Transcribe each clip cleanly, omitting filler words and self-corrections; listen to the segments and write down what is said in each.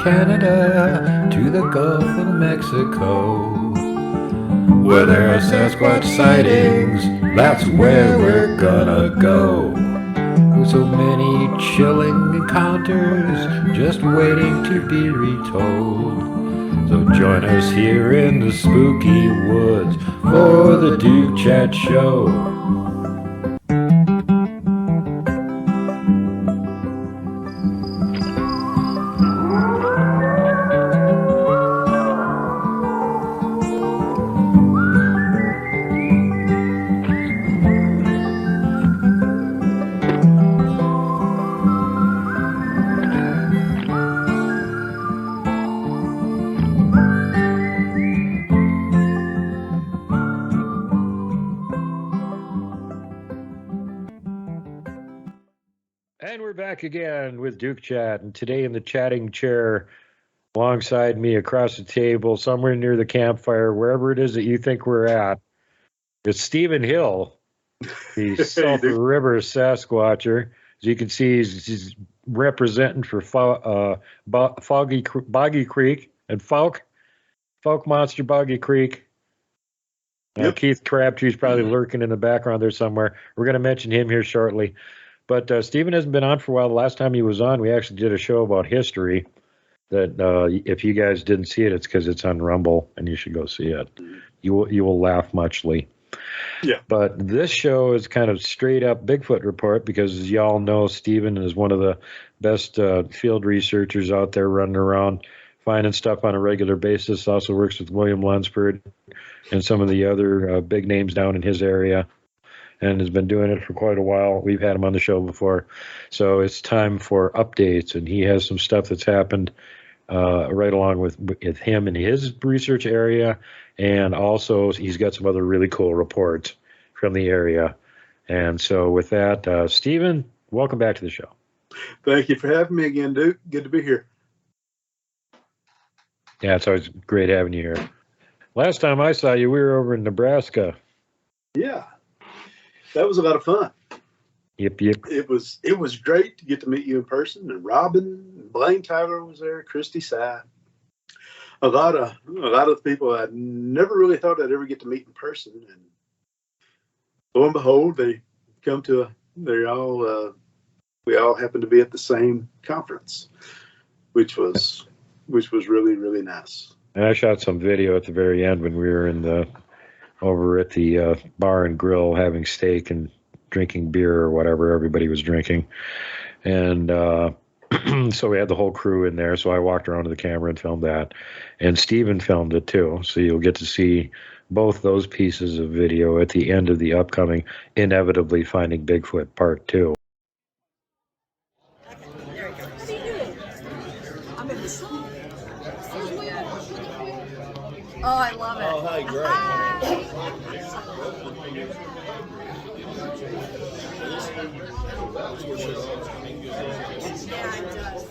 Canada to the Gulf of Mexico. Where there are Sasquatch sightings, that's where we're gonna go. With so many chilling encounters just waiting to be retold. So join us here in the spooky woods for the DukeChat Show. And we're back again with Duke Chat, and today in the chatting chair alongside me across the table, somewhere near the campfire, wherever it is that you think we're at, it's Stephen Hill, the South River Sasquatcher. As you can see, he's representing for Boggy Creek and Falk Monster Boggy Creek. Yep. Keith Crabtree's probably lurking in the background there somewhere. We're going to mention him here shortly. But Stephen hasn't been on for a while. The last time he was on, we actually did a show about history that if you guys didn't see it, it's because it's on Rumble, and you should go see it. You will laugh muchly. Yeah. But this show is kind of straight up Bigfoot report because, as y'all know, Stephen is one of the best field researchers out there running around finding stuff on a regular basis. Also works with William Lunsford and some of the other big names down in his area, and has been doing it for quite a while. We've had him on the show before. So it's time for updates, and he has some stuff that's happened right along with him in his research area, and also he's got some other really cool reports from the area. And so with that, Stephen, welcome back to the show. Thank you for having me again, Duke. Good to be here. Yeah, it's always great having you here. Last time I saw you, we were over in Nebraska. Yeah. That was a lot of fun. Yep. It was great to get to meet you in person. And Robin, Blaine Tyler was there, Christy Sy. A lot of people I never really thought I'd ever get to meet in person. And lo and behold, they come to we all happened to be at the same conference, which was really, really nice. And I shot some video at the very end when we were over at the bar and grill having steak and drinking beer or whatever everybody was drinking. And so we had the whole crew in there. So I walked around to the camera and filmed that. And Stephen filmed it too. So you'll get to see both those pieces of video at the end of the upcoming Inevitably Finding Bigfoot Part 2. Oh, I love it. Oh, hi, great. Yeah, it does.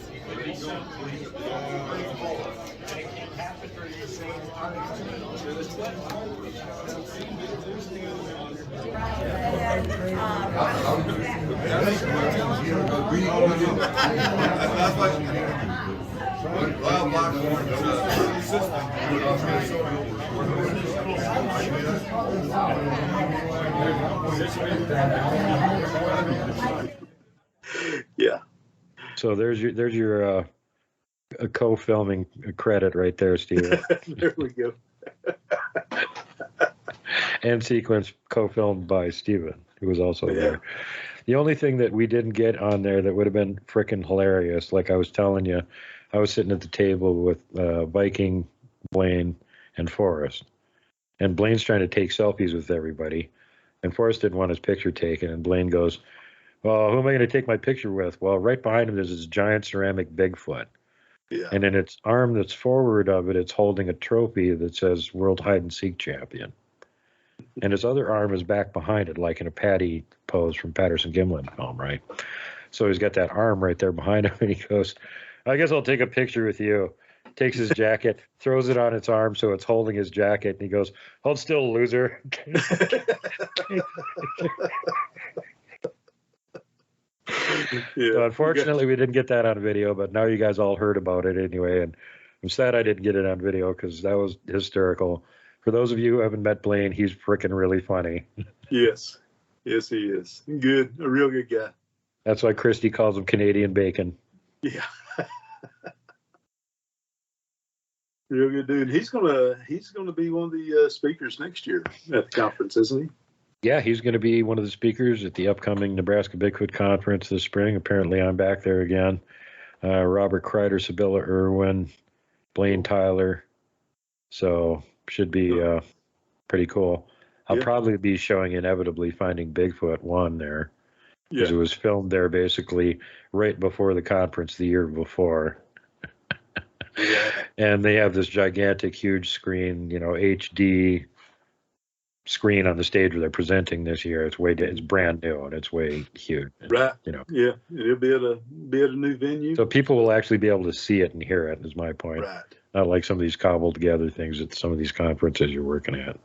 Yeah. So there's your co-filming credit right there, Steve. There we go. And sequence co-filmed by Steven, who was also there. The only thing that we didn't get on there that would have been freaking hilarious, like I was telling you, I was sitting at the table with Viking, Blaine, and Forrest. And Blaine's trying to take selfies with everybody. And Forrest didn't want his picture taken. And Blaine goes, well, who am I going to take my picture with? Well, right behind him, there's this giant ceramic Bigfoot. Yeah. And in its arm that's forward of it, it's holding a trophy that says World Hide and Seek Champion. And his other arm is back behind it, like in a Patty pose from Patterson Gimlin film, right? So he's got that arm right there behind him, and he goes, I guess I'll take a picture with you. Takes his jacket, throws it on its arm so it's holding his jacket, and he goes, hold still, loser. Yeah. So unfortunately, we didn't get that on video, but now you guys all heard about it anyway. And I'm sad I didn't get it on video because that was hysterical. For those of you who haven't met Blaine, he's freaking really funny. Yes. Yes, he is. Good. A real good guy. That's why Christy calls him Canadian Bacon. Yeah. Real good dude. He's gonna be one of the speakers next year at the conference, isn't he? Yeah, he's going to be one of the speakers at the upcoming Nebraska Bigfoot Conference this spring. Apparently, I'm back there again. Robert Kreider, Sibylla Irwin, Blaine Tyler. So should be pretty cool. I'll probably be showing inevitably Finding Bigfoot 1 there because it was filmed there basically right before the conference the year before. And they have this gigantic, huge screen, HD screen on the stage where they're presenting this year. It's brand new and it's way huge. Right. Yeah, it'll be at a new venue. So people will actually be able to see it and hear it. Is my point. Right. Not like some of these cobbled together things at some of these conferences you're working at.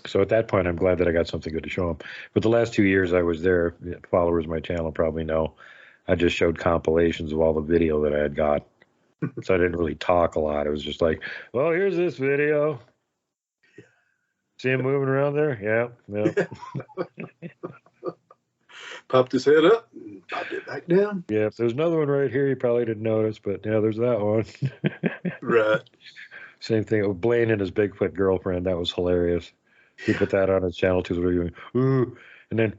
So at that point, I'm glad that I got something good to show them. But the last 2 years I was there, followers of my channel probably know, I just showed compilations of all the video that I had got. So I didn't really talk a lot. It was just like, well, here's this video. See him moving around there? Yeah. Popped his head up and popped it back down. Yeah, if there's another one right here, you probably didn't notice, but yeah, there's that one. Right. Same thing with Blaine and his Bigfoot girlfriend. That was hilarious. He put that on his channel too. So we were going, ooh, and then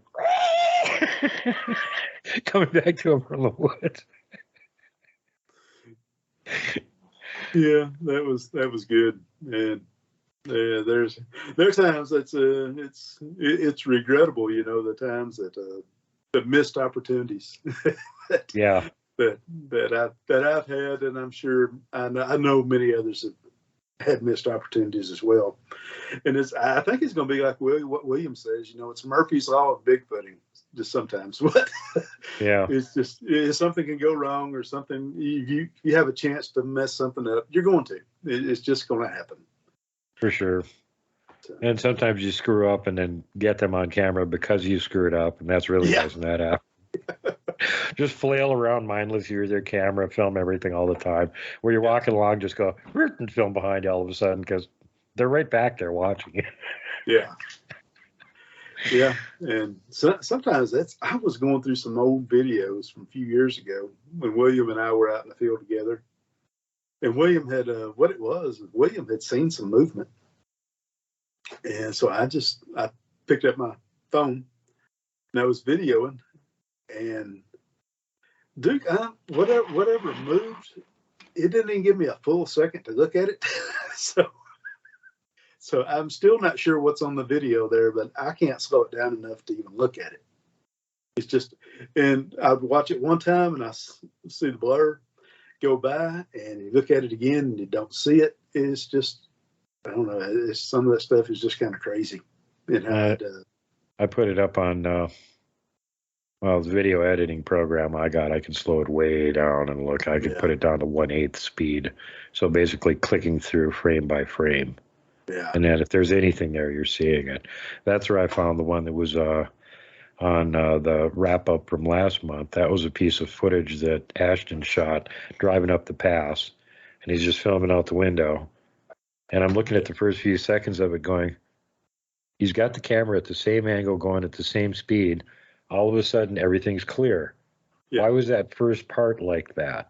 coming back to him from the woods. Yeah, that was good. And there's times it's regrettable, the times that missed opportunities that I've had, and I'm sure I know many others have had missed opportunities as well. And I think it's going to be like what William says. It's Murphy's law of Bigfooting. Just sometimes, it's just if something can go wrong or something, you have a chance to mess something up, you're going to. It's just going to happen. For sure. So. And sometimes you screw up and then get them on camera because you screwed up, and that's really nice when that happens. Just flail around mindless, use their camera, film everything all the time. Where you're walking along, just go and film behind you all of a sudden because they're right back there watching you. Yeah. Yeah, and sometimes I was going through some old videos from a few years ago when William and I were out in the field together, and William had William had seen some movement, and so I picked up my phone and I was videoing, and Duke, whatever moved, it didn't even give me a full second to look at it, So I'm still not sure what's on the video there, but I can't slow it down enough to even look at it. It's just, and I'd watch it one time and I see the blur go by, and you look at it again and you don't see it. It's just, I don't know. Some of that stuff is just kind of crazy. I put it up on the video editing program I got. I can slow it way down and look. I could put it down to 1/8 speed. So basically clicking through frame by frame. Yeah. And then if there's anything there, you're seeing it. That's where I found the one that was on the wrap up from last month. That was a piece of footage that Ashton shot driving up the pass, and he's just filming out the window. And I'm looking at the first few seconds of it going, he's got the camera at the same angle going at the same speed. All of a sudden, everything's clear. Yeah. Why was that first part like that?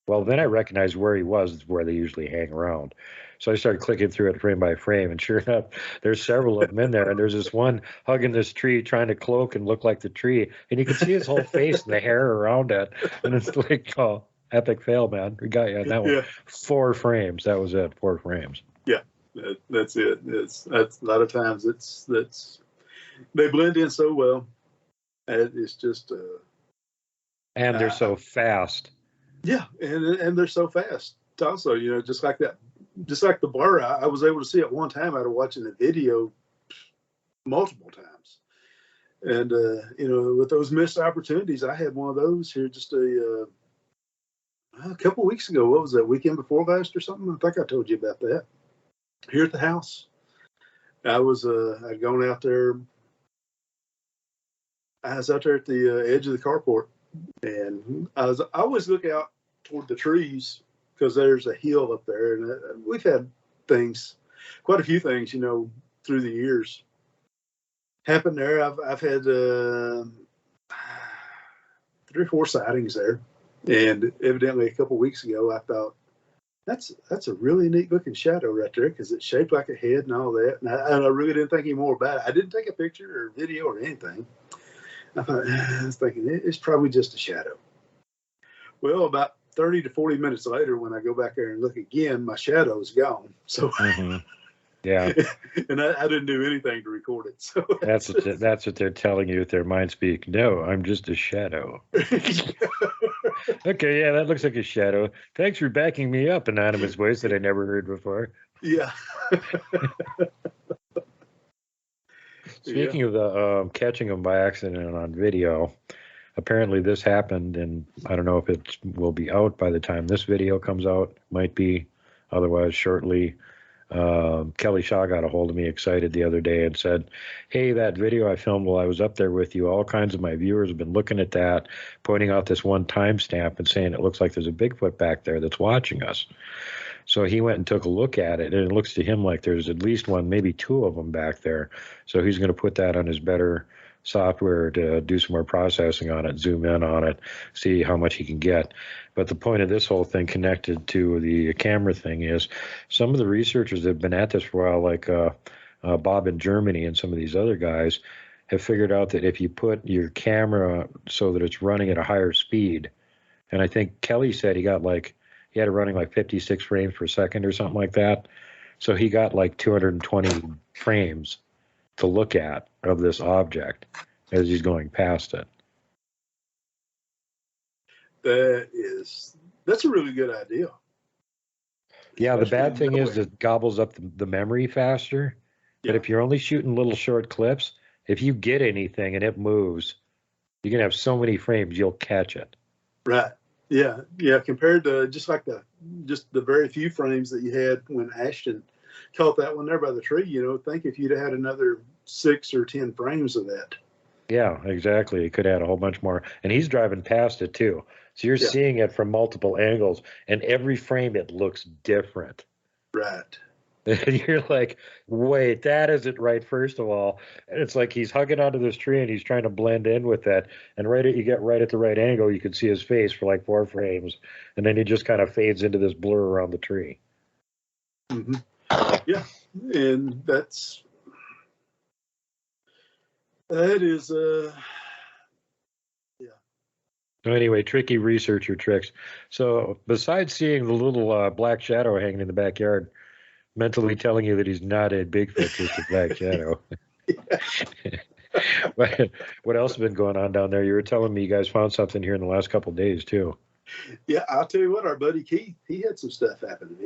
Well, then I recognized where he was, where they usually hang around. So I started clicking through it frame by frame, and sure enough, there's several of them in there, and there's this one hugging this tree, trying to cloak and look like the tree, and you can see his whole face and the hair around it, and it's like, oh, epic fail, man. We got you on that one. Yeah. 4 frames. That was it. 4 frames. Yeah, that's it. That's a lot of times they blend in so well. It's just and they're so fast. Yeah, and they're so fast. Also, just like that. Just like the blur, I was able to see it one time after watching the video multiple times. And, with those missed opportunities, I had one of those here just a couple of weeks ago. What was that, weekend before last or something? I think I told you about that. Here at the house. I'd gone out there I was out there at the edge of the carport, and I always look out toward the trees because there's a hill up there, and we've had things, quite a few things, through the years happen there. I've had 3 or 4 sightings there, and evidently a couple of weeks ago I thought that's a really neat looking shadow right there because it's shaped like a head and all that. And I really didn't think any more about it. I didn't take a picture or video or anything. I was thinking it's probably just a shadow. Well, about 30 to 40 minutes later, when I go back there and look again, my shadow is gone. So, yeah, and I didn't do anything to record it. So that's what they're telling you with their mind speak. No, I'm just a shadow. Okay, yeah, that looks like a shadow. Thanks for backing me up, anonymous voice that I never heard before. Yeah. Speaking of the catching them by accident on video, apparently this happened, and I don't know if it will be out by the time this video comes out. Might be, otherwise shortly. Kelly Shaw got a hold of me excited the other day and said, hey, that video I filmed while I was up there with you, all kinds of my viewers have been looking at that, pointing out this one timestamp and saying it looks like there's a Bigfoot back there that's watching us. So he went and took a look at it, and it looks to him like there's at least one, maybe 2 of them back there. So he's going to put that on his better software to do some more processing on it, zoom in on it, see how much he can get. But the point of this whole thing connected to the camera thing is some of the researchers that have been at this for a while, like Bob in Germany and some of these other guys, have figured out that if you put your camera so that it's running at a higher speed, and I think Kelly said he had it running like 56 frames per second or something like that. So he got like 220 frames to look at of this object as he's going past it. That's a really good idea. Yeah, the bad thing is it gobbles up the memory faster. Yeah. But if you're only shooting little short clips, if you get anything and it moves, you can have so many frames you'll catch it. Right. Yeah. Compared to just the very few frames that you had when Ashton caught that one there by the tree, think if you'd have had another 6 or 10 frames of that. Yeah, exactly. It could add a whole bunch more. And he's driving past it too. So you're seeing it from multiple angles, and every frame it looks different. Right. And you're like, wait, that isn't right, first of all. And it's like he's hugging onto this tree and he's trying to blend in with that. And you get right at the right angle, you can see his face for like 4 frames. And then he just kind of fades into this blur around the tree. Mm-hmm. Yeah. And that is, yeah. So anyway, tricky researcher tricks. So besides seeing the little black shadow hanging in the backyard, mentally telling you that he's not a Bigfoot, just a black shadow. What else has been going on down there? You were telling me you guys found something here in the last couple of days too. Yeah, I'll tell you what, our buddy Keith, he had some stuff happen.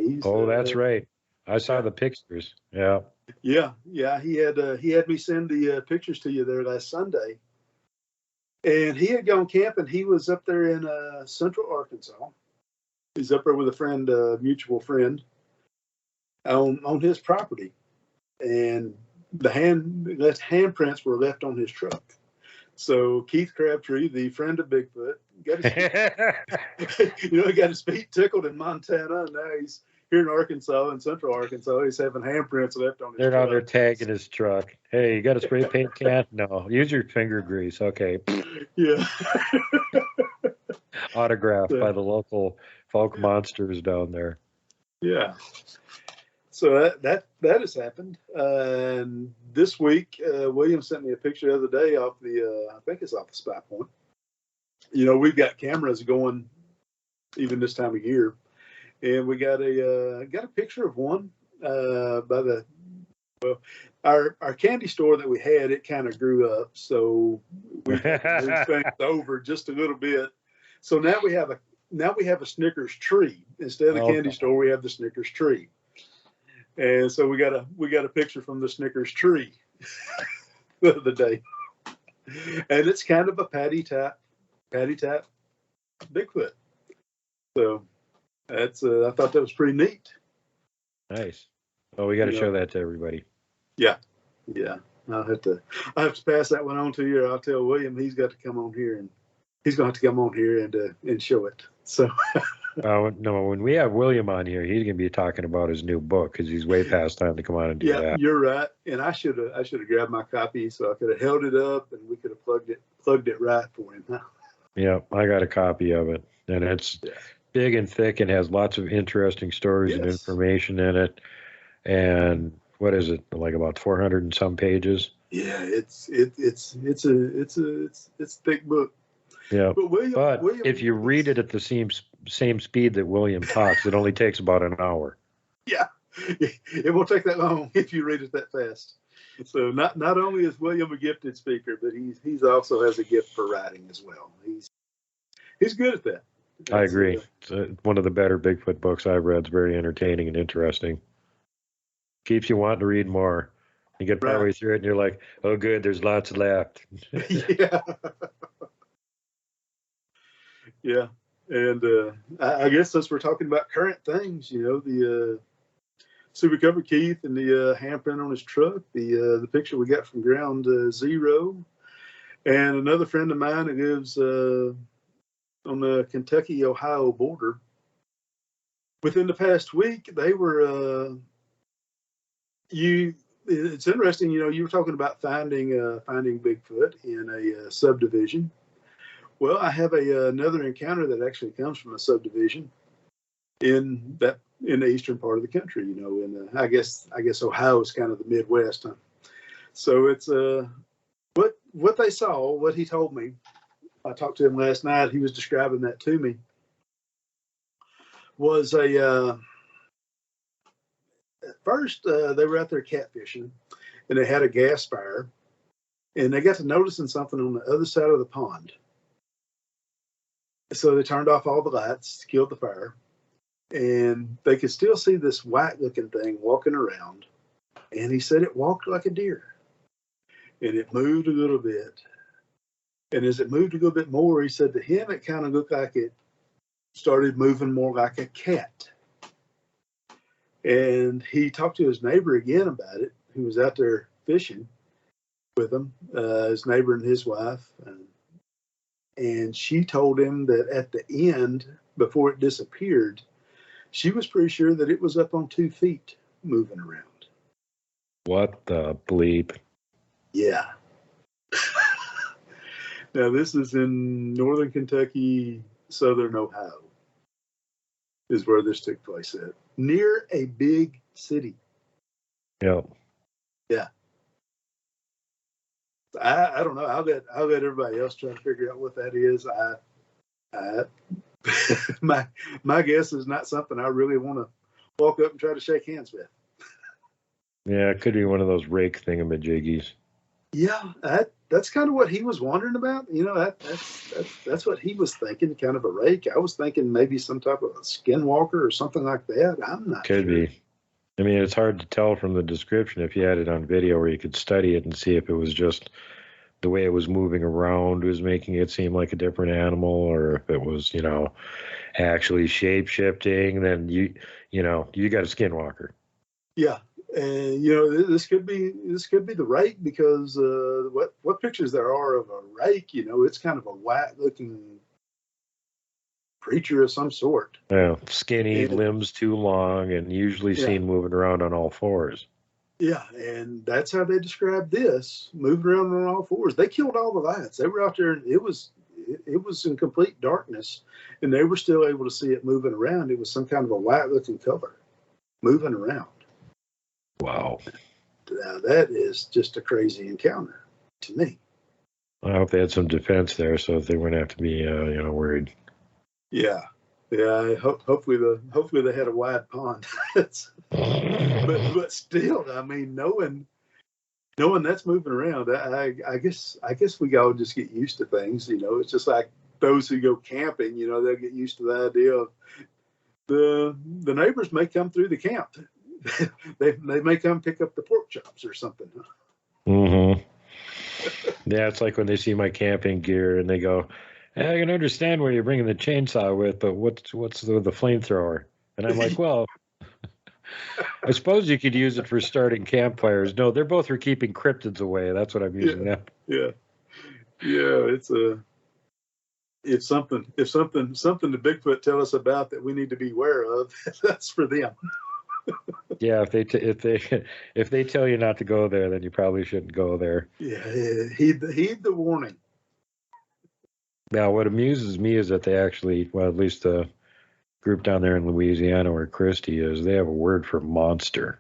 That's right. I saw the pictures. Yeah. Yeah. He had me send the pictures to you there last Sunday, and he had gone camping. He was up there in Central Arkansas. He's up there with a friend, mutual friend, on his property, and the handprints were left on his truck. So Keith Crabtree, the friend of Bigfoot, got his feet tickled in Montana, and now he's here in Arkansas, in Central Arkansas. He's having handprints left on his truck. They're on there tagging his truck. Hey, you got a spray paint can? No. Use your finger grease. Okay. Yeah. Autographed by the local folk monsters down there. Yeah. So that has happened. And this week, William sent me a picture the other day off I think it's off the Spy Point. We've got cameras going even this time of year, and we got a picture of one our candy store that we had. It kind of grew up, so we moved things over just a little bit. So now we have a Snickers tree instead of the candy store. We have the Snickers tree. And so we got a picture from the Snickers tree the other day, and it's kind of a patty tap Bigfoot. So that's I thought that was pretty neat. Nice. Oh, we got to show that to everybody. Yeah. I'll have to pass that one on to you. Or I'll tell William he's got to come on here, and he's going to have to come on here and show it. So. No, when we have William on here, he's going to be talking about his new book because he's way past time to come on and do that. Yeah, you're right. And I should have grabbed my copy so I could have held it up and we could have plugged it right for him. Huh? Yeah, I got a copy of it, and it's big and thick and has lots of interesting stories and information in it. And what is it, like about 400 and some pages? Yeah, it's a thick book. Yeah, but if you read it at the same speed that William talks, it only takes about an hour. Yeah, it won't take that long if you read it that fast. So not only is William a gifted speaker, but he's also has a gift for writing as well. He's good at that. I agree. It's one of the better Bigfoot books I've read. It's very entertaining and interesting. Keeps you wanting to read more. You get partway through it and you're like, oh, good, there's lots left. Yeah. Yeah. And I guess since we're talking about current things, the super cover Keith and the handprint on his truck, the picture we got from ground zero, and another friend of mine who lives on the Kentucky-Ohio border. Within the past week, they were it's interesting, you were talking about finding Bigfoot in a subdivision. Well, I have another encounter that actually comes from a subdivision in the eastern part of the country. And I guess Ohio is kind of the Midwest. Huh? So it's what they saw, what he told me. I talked to him last night. He was describing that to me. Was at first they were out there catfishing, and they had a gas fire, and they got to noticing something on the other side of the pond. So they turned off all the lights, killed the fire, and they could still see this white-looking thing walking around. And he said it walked like a deer, and it moved a little bit. And as it moved a little bit more, he said to him it kind of looked like it started moving more like a cat. And he talked to his neighbor again about it, who was out there fishing with him, his neighbor and his wife. And she told him that at the end, before it disappeared, she was pretty sure that it was up on 2 feet moving around. What the bleep? Yeah. Now, this is in northern Kentucky, southern Ohio, is where this took place at. Near a big city. Yep. Yeah. I don't know. I'll let everybody else try to figure out what that is. My guess is not something I really want to walk up and try to shake hands with. Yeah, it could be one of those rake thingamajiggies. Yeah, that's kind of what he was wondering about. That's what he was thinking, kind of a rake. I was thinking maybe some type of a skinwalker or something like that. I'm not sure. Could be. I mean, it's hard to tell from the description if you had it on video where you could study it and see if it was just the way it was moving around was making it seem like a different animal, or if it was, actually shape-shifting, then you got a skinwalker. Yeah. And this could be the rake, because what pictures there are of a rake, it's kind of a white-looking creature of some sort. Yeah, skinny, limbs too long, and usually seen moving around on all fours. Yeah, and that's how they described this, moving around on all fours. They killed all the lights. They were out there, and it was in complete darkness, and they were still able to see it moving around. It was some kind of a white-looking color moving around. Wow. Now, that is just a crazy encounter to me. I hope they had some defense there so that they wouldn't have to be, worried. Yeah. Hopefully they had a wide pond. but still, I mean, knowing that's moving around, I guess we all just get used to things. It's just like those who go camping. They'll get used to the idea of the neighbors may come through the camp. they may come pick up the pork chops or something. Mm-hmm. Yeah, it's like when they see my camping gear and they go, I can understand where you're bringing the chainsaw with, but what's the flamethrower? And I'm like, well, I suppose you could use it for starting campfires. No, they're both for keeping cryptids away. That's what I'm using that. Yeah. It's something the Bigfoot tell us about that we need to be aware of. That's for them. Yeah, if they tell you not to go there, then you probably shouldn't go there. Yeah, heed the warning. Now, what amuses me is that they actually, well, at least the group down there in Louisiana where Christy is, they have a word for monster.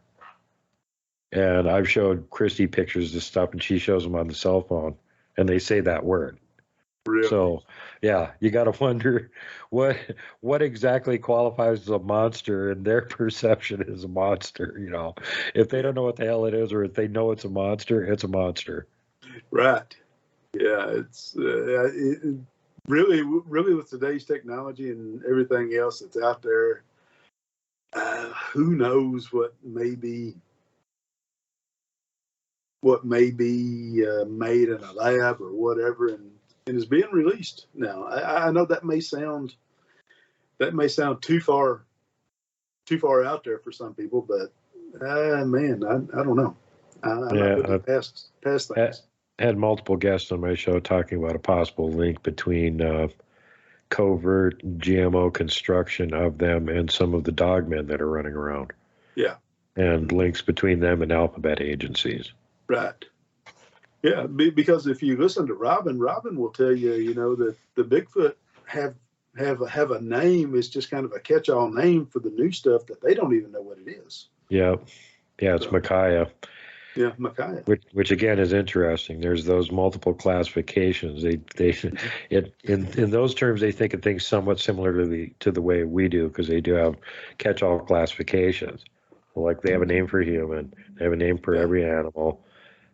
And I've showed Christy pictures of stuff, and she shows them on the cell phone, and they say that word. Really? So, yeah, you got to wonder what exactly qualifies as a monster, and their perception is a monster. You know, if they don't know what the hell it is, or if they know it's a monster, it's a monster. Right. Yeah, it's really with today's technology and everything else that's out there. Who knows what may be made in a lab or whatever, and is being released now. I know that may sound too far out there for some people, but man, I don't know. I'm not looking past things. I had multiple guests on my show talking about a possible link between covert GMO construction of them and some of the dogmen that are running around. Yeah. And links between them and alphabet agencies. Right. Yeah, because if you listen to Robin will tell you, that the Bigfoot have a name. It's just kind of a catch-all name for the new stuff that they don't even know what it is. Yeah, it's Micaiah. Yeah, Micaiah. Which again is interesting. There's those multiple classifications. They in those terms they think of things somewhat similar to the way we do, because they do have catch-all classifications. Like they have a name for human, they have a name for every animal.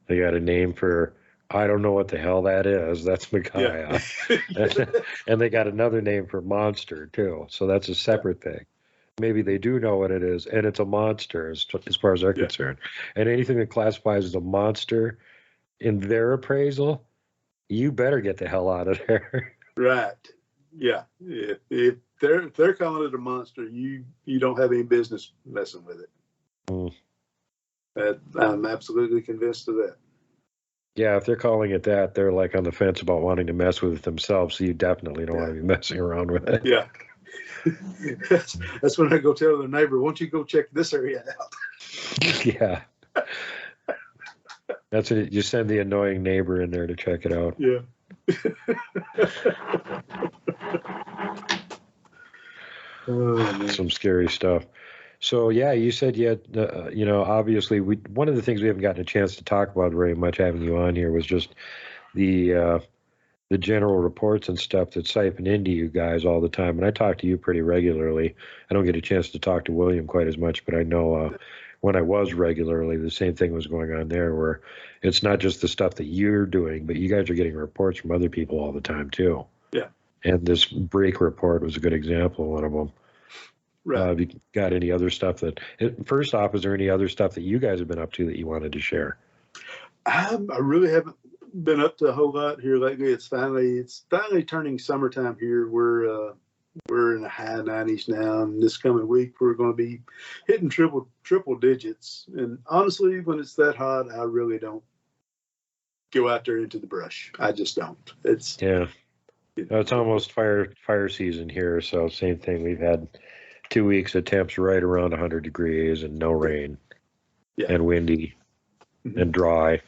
They got a name for, I don't know what the hell that is. That's Micaiah. Yeah. And they got another name for monster too. So that's a separate thing. Maybe they do know what it is, and it's a monster as far as they're concerned. And anything that classifies as a monster in their appraisal, you better get the hell out of there. Right. Yeah. If they're calling it a monster, you don't have any business messing with it. Mm. I'm absolutely convinced of that. Yeah, if they're calling it that, they're like on the fence about wanting to mess with it themselves, so you definitely don't want to be messing around with it. Yeah. That's when I go tell their neighbor, why don't you go check this area out? Yeah. That's it. You send the annoying neighbor in there to check it out. Yeah. Some scary stuff. So yeah, you said you had, obviously one of the things we haven't gotten a chance to talk about very much having you on here was just the general reports and stuff that siphon into you guys all the time. And I talk to you pretty regularly. I don't get a chance to talk to William quite as much, but I know when I was regularly, the same thing was going on there, where it's not just the stuff that you're doing, but you guys are getting reports from other people all the time too. Yeah. And this break report was a good example of one of them. Right. Have you got any other stuff first off, is there any other stuff that you guys have been up to that you wanted to share? I really haven't been up to a whole lot here lately. It's finally turning summertime here. We're in the high 90s now, and this coming week we're going to be hitting triple digits. And honestly, when it's that hot, I really don't go out there into the brush. I just don't. It's almost fire season here, so same thing. We've had 2 weeks of temps right around 100 degrees and no rain, and windy and dry.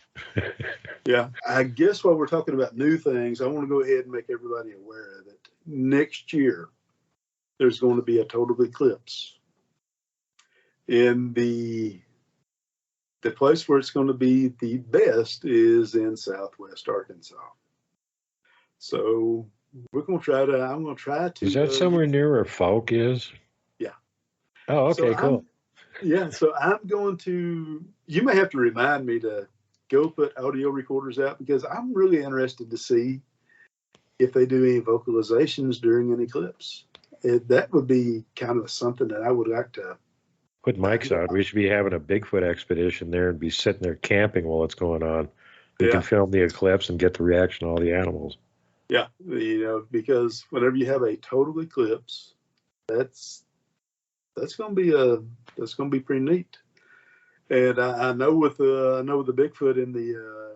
Yeah, I guess while we're talking about new things, I want to go ahead and make everybody aware of it. Next year, there's going to be a total eclipse. In the place where it's going to be the best is in Southwest Arkansas. So I'm going to try to. Is that somewhere near where Falk is? Yeah. Oh, okay, cool. So I'm going to, you may have to remind me to go put audio recorders out, because I'm really interested to see if they do any vocalizations during an eclipse. That would be kind of something that I would like to put mics out. We should be having a Bigfoot expedition there and be sitting there camping while it's going on. We can film the eclipse and get the reaction of all the animals. Yeah, because whenever you have a total eclipse, that's going to be pretty neat. And I know with the Bigfoot in the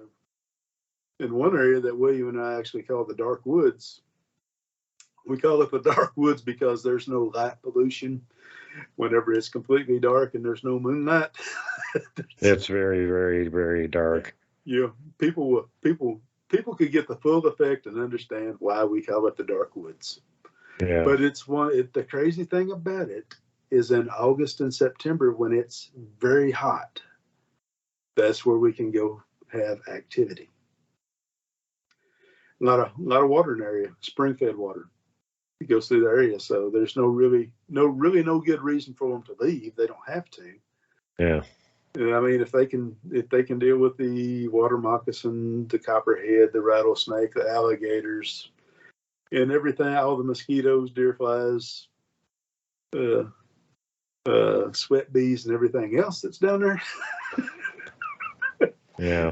in one area that William and I actually call the dark woods. We call it the dark woods because there's no light pollution whenever it's completely dark and there's no moonlight. It's very, very, very dark. Yeah, people could get the full effect and understand why we call it the dark woods. Yeah. But the crazy thing about it is in August and September when it's very hot, that's where we can go have activity. A lot of water in the area, spring-fed water. It goes through the area, so there's no good reason for them to leave. They don't have to. Yeah. And I mean, if they can deal with the water moccasin, the copperhead, the rattlesnake, the alligators, and everything, all the mosquitoes, deer flies, sweat bees, and everything else that's down there. Yeah.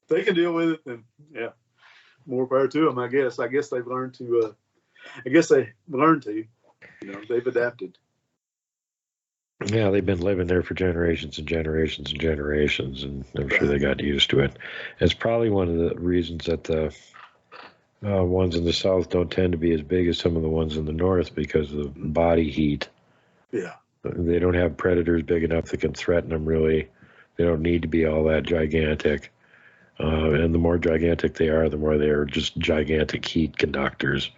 They can deal with it, then yeah, more power to them. I guess they've learned to. They've adapted. Yeah, they've been living there for generations and generations and generations, and I'm sure they got used to it. It's probably one of the reasons that the ones in the south don't tend to be as big as some of the ones in the north because of the body heat. Yeah. They don't have predators big enough that can threaten them, really. They don't need to be all that gigantic. And the more gigantic they are, the more they are just gigantic heat conductors.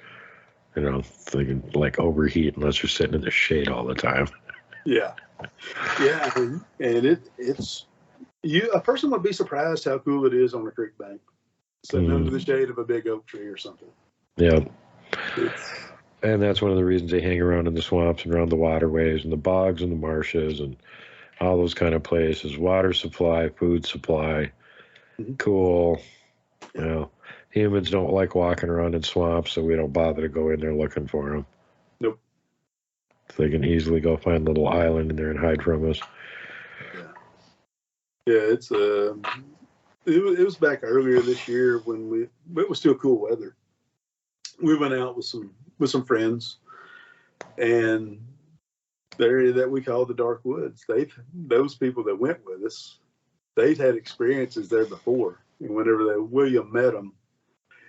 They can like overheat unless you're sitting in the shade all the time. Yeah. Yeah. And it's a person would be surprised how cool it is on a creek bank, sitting under the shade of a big oak tree or something. Yeah. And that's one of the reasons they hang around in the swamps and around the waterways and the bogs and the marshes and all those kind of places. Water supply, food supply, cool. Humans don't like walking around in swamps, so we don't bother to go in there looking for them. Nope. So they can easily go find a little island in there and hide from us. Yeah, it's it was back earlier this year when it was still cool weather. We went out with some friends, and the area that we call the dark woods. Those people that went with us, they'd had experiences there before, and whenever William met them,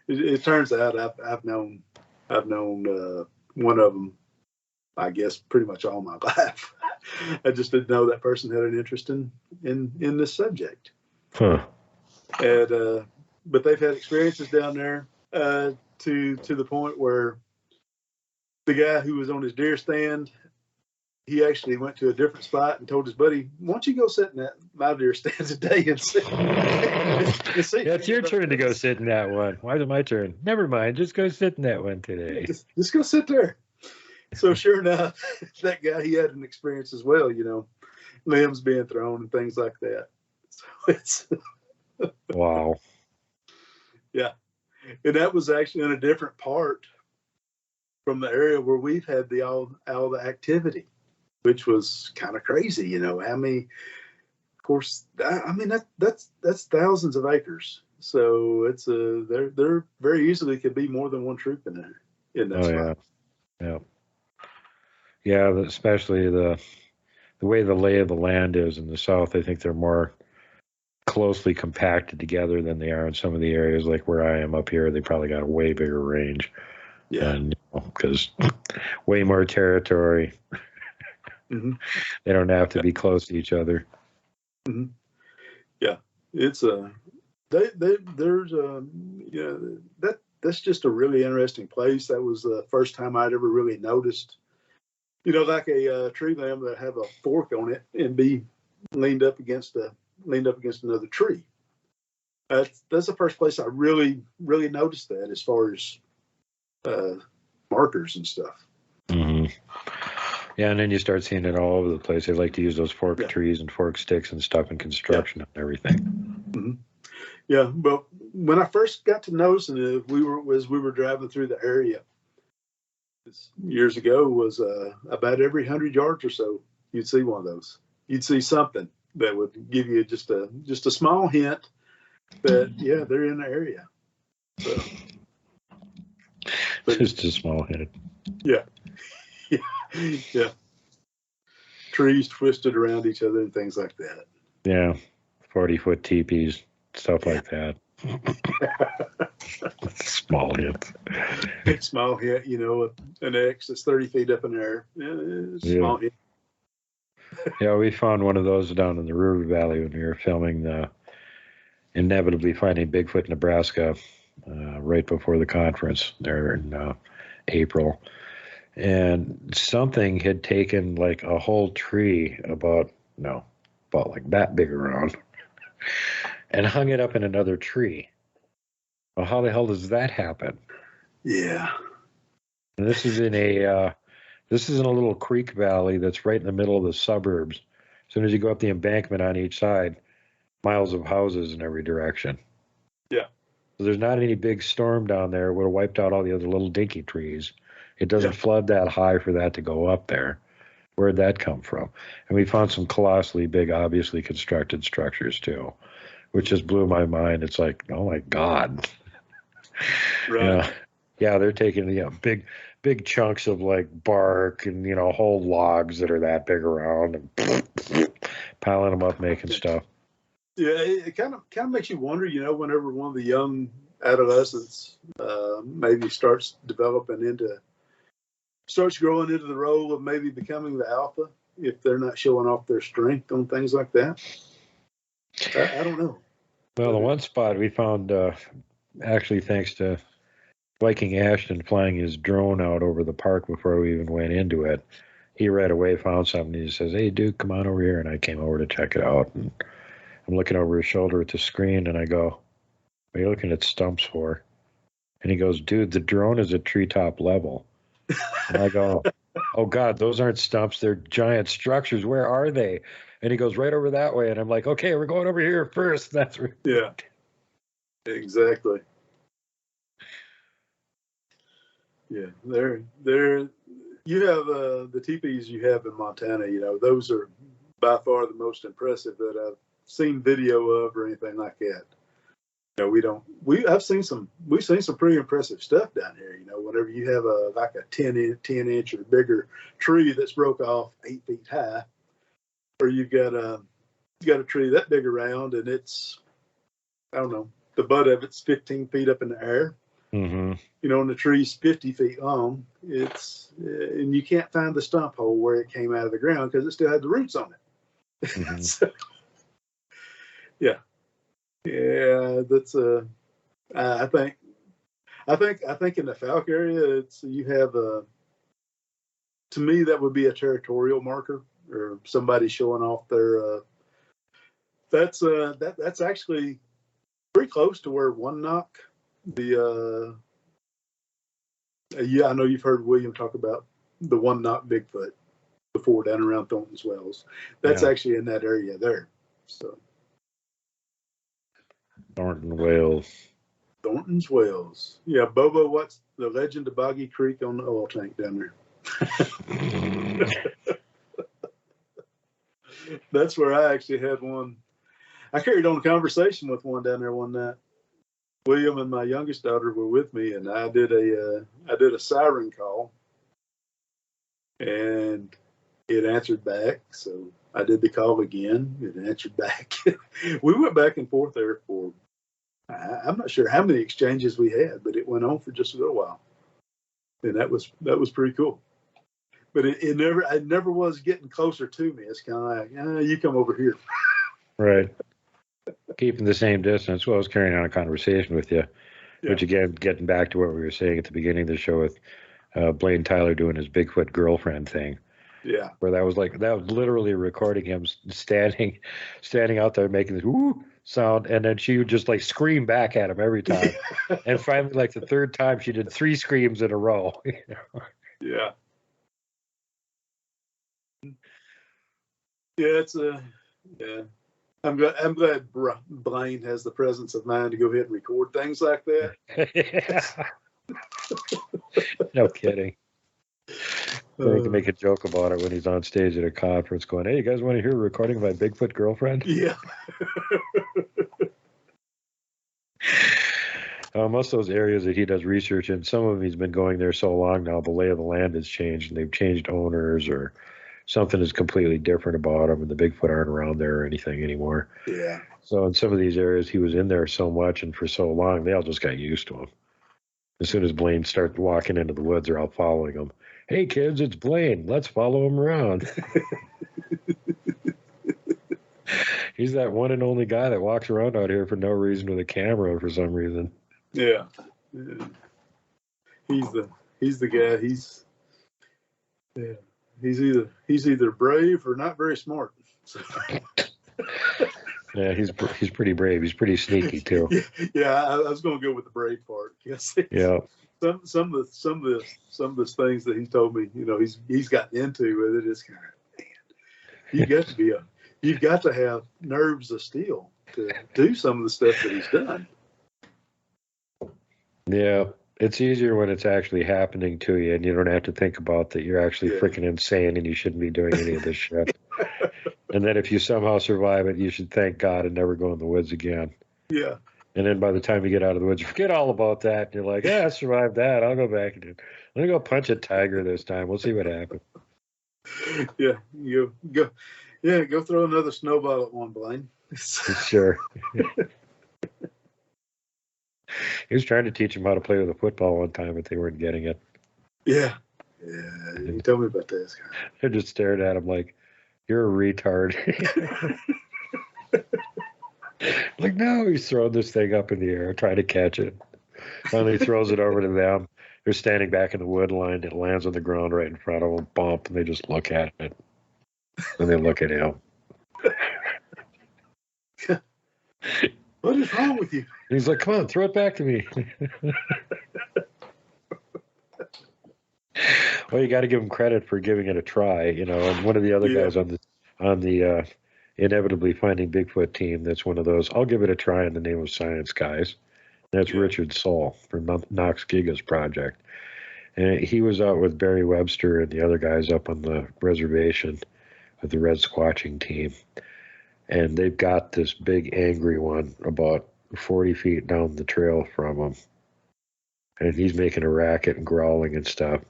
it turns out I've known one of them, I guess, pretty much all my life. I just didn't know that person had an interest in this subject. Huh. And but they've had experiences down there to the point where the guy who was on his deer stand, he actually went to a different spot and told his buddy, "Why don't you go sit in my deer stand today and see?" Yeah, it's your turn to go sit in that one. Why is it my turn? Never mind. Just go sit in that one today. Just go sit there. So sure enough, that guy, he had an experience as well, limbs being thrown and things like that. So it's wow. Yeah. And that was actually in a different part from the area where we've had all the activity, which was kind of crazy, how many, of course, I mean, that's thousands of acres. So it's there very easily could be more than one troop in there in that spot. Yeah. Yeah, especially the way the lay of the land is in the south. I think they're more closely compacted together than they are in some of the areas like where I am up here. They probably got a way bigger range. Yeah. And because way more territory. Mm-hmm. They don't have to be close to each other. Mm-hmm. Yeah, it's that's just a really interesting place. That was the first time I'd ever really noticed, like a tree limb that have a fork on it and be leaned up against another tree. That's the first place I really noticed that as far as markers and stuff. Mm-hmm. Yeah, and then you start seeing it all over the place. They like to use those forked trees and forked sticks and stuff in construction and everything. Mm-hmm. Yeah, but when I first got to noticing it, we were driving through the area years ago, was about every 100 yards or so, you'd see one of those. You'd see something that would give you just a small hint that they're in the area. So, just a small hint. Yeah. trees twisted around each other and things like that. Yeah, 40-foot teepees, stuff like that. Small hits. Small hit, you know, an X that's 30 feet up in the air. Small hit. Yeah, we found one of those down in the River Valley when we were filming the Inevitably Finding Bigfoot, Nebraska, right before the conference there in April. And something had taken like a whole tree about like that big around and hung it up in another tree. Well, how the hell does that happen? Yeah. And this is in a little creek valley that's right in the middle of the suburbs. As soon as you go up the embankment on each side, miles of houses in every direction. Yeah. So there's not any big storm down there. It would have wiped out all the other little dinky trees. It doesn't flood that high for that to go up there. Where'd that come from? And we found some colossally big, obviously constructed structures too, which just blew my mind. It's like, oh my God. Right. Yeah, they're taking big chunks of like bark and whole logs that are that big around and piling them up, making stuff. Yeah, it kind of makes you wonder, whenever one of the young adolescents maybe starts growing into the role of maybe becoming the alpha, if they're not showing off their strength on things like that. I don't know. Well, the one spot we found, actually thanks to Viking Ashton flying his drone out over the park before we even went into it, he right away found something. He says, "Hey, Duke, come on over here." And I came over to check it out. And I'm looking over his shoulder at the screen, and I go, "What are you looking at stumps for?" And he goes, "Dude, the drone is at treetop level." And I go, "Oh, God, those aren't stumps. They're giant structures. Where are they?" And he goes, "Right over that way." And I'm like, "Okay, we're going over here first." That's right. Yeah, exactly. Yeah, you have the teepees you have in Montana. Those are by far the most impressive that I've seen video of or anything like that. We've seen some pretty impressive stuff down here. Whenever you have a 10 inch or bigger tree that's broke off 8 feet high, or you've got a tree that big around and it's, I don't know, the butt of it's 15 feet up in the air. Mm-hmm. And the tree's 50 feet long. And you can't find the stump hole where it came out of the ground because it still had the roots on it. Mm-hmm. So, yeah, that's I think in the Falk area, you have to me that would be a territorial marker or somebody showing off their. That's actually pretty close to where One Knock. I know you've heard William talk about the One Knock Bigfoot before down around Thornton's Wells. That's actually in that area there. So Thornton's Wells. Yeah, Bobo, what's the legend of Boggy Creek on the oil tank down there? That's where I actually had one. I carried on a conversation with one down there one night. William and my youngest daughter were with me, and I did a siren call, and it answered back. So I did the call again. It answered back. We went back and forth there for I'm not sure how many exchanges we had, but it went on for just a little while, and that was pretty cool. But it never was getting closer to me. It's kind of like, you come over here, right? Keeping the same distance. Well, I was carrying on a conversation with you, which again, getting back to what we were saying at the beginning of the show with Blaine Tyler doing his Bigfoot girlfriend thing. Yeah. Where that was literally recording him standing out there making this woo sound, and then she would just like scream back at him every time. And finally, like the third time, she did 3 screams in a row. Yeah. Yeah, I'm glad Blaine has the presence of mind to go ahead and record things like that. No kidding. I can make a joke about it when he's on stage at a conference going, "Hey, you guys want to hear a recording of my Bigfoot girlfriend?" Yeah. Most of those areas that he does research in, some of them he's been going there so long now, the lay of the land has changed, and they've changed owners or something is completely different about them, and the Bigfoot aren't around there or anything anymore. Yeah. So in some of these areas, he was in there so much and for so long, they all just got used to him. As soon as Blaine started walking into the woods, they're all following him. Hey, kids, it's Blaine. Let's follow him around. He's that one and only guy that walks around out here for no reason with a camera for some reason. Yeah. He's the guy. He's either brave or not very smart. So. Yeah, he's pretty brave. He's pretty sneaky too. Yeah, I was going to go with the brave part. Yes. Yeah. Some of the things that he's told me, he's gotten into with it is kind of, man, you've got to have nerves of steel to do some of the stuff that he's done. Yeah, it's easier when it's actually happening to you, and you don't have to think about that you're actually freaking insane and you shouldn't be doing any of this shit. And then if you somehow survive it, you should thank God and never go in the woods again. Yeah. And then by the time you get out of the woods, you forget all about that. And you're like, I survived that. I'll go back and I'm going to go punch a tiger this time. We'll see what happens. Yeah. Go throw another snowball at one, Blaine. Sure. He was trying to teach him how to play with a football one time, but they weren't getting it. Yeah. You told me about this. They're just staring at him like, you're a retard. Like, no, he's throwing this thing up in the air, trying to catch it. Finally throws it over to them. They're standing back in the wood line. It lands on the ground right in front of them, bump, and they just look at it. And they look at him. What is wrong with you? And he's like, come on, throw it back to me. Well, you got to give him credit for giving it a try, And one of the other guys on the Inevitably Finding Bigfoot team, that's one of those, I'll give it a try in the name of science guys. That's Richard Soul from Knox Giga's project. And he was out with Barry Webster and the other guys up on the reservation with the Red Squatching team. And they've got this big angry one about 40 feet down the trail from them. And he's making a racket and growling and stuff.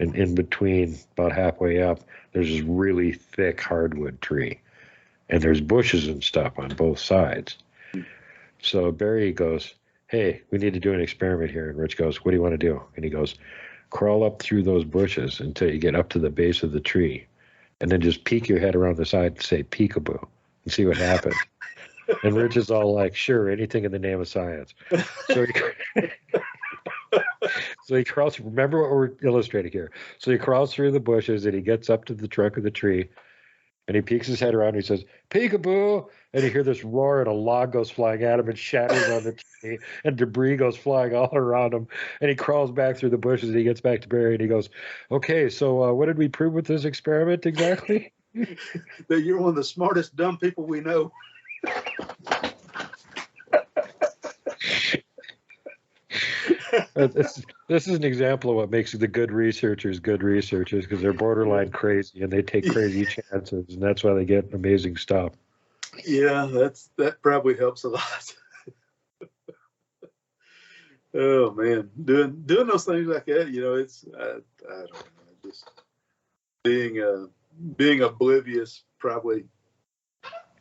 And in between, about halfway up, there's this really thick hardwood tree. And there's bushes and stuff on both sides. So Barry goes, hey, we need to do an experiment here. And Rich goes, what do you want to do? And he goes, crawl up through those bushes until you get up to the base of the tree. And then just peek your head around the side and say peekaboo and see what happens. And Rich is all like, sure, anything in the name of science. So he crawls, remember what we're illustrating here. So he crawls through the bushes and he gets up to the trunk of the tree and he peeks his head around and he says, peekaboo. And you hear this roar and a log goes flying at him and shatters on the tree and debris goes flying all around him. And he crawls back through the bushes and he gets back to Barry and he goes, okay, so what did we prove with this experiment exactly? That you're one of the smartest dumb people we know. This is an example of what makes the good researchers because they're borderline crazy and they take crazy chances, and that's why they get amazing stuff. Yeah, that probably helps a lot. Oh man, doing those things like that, it's I don't know, just being oblivious probably.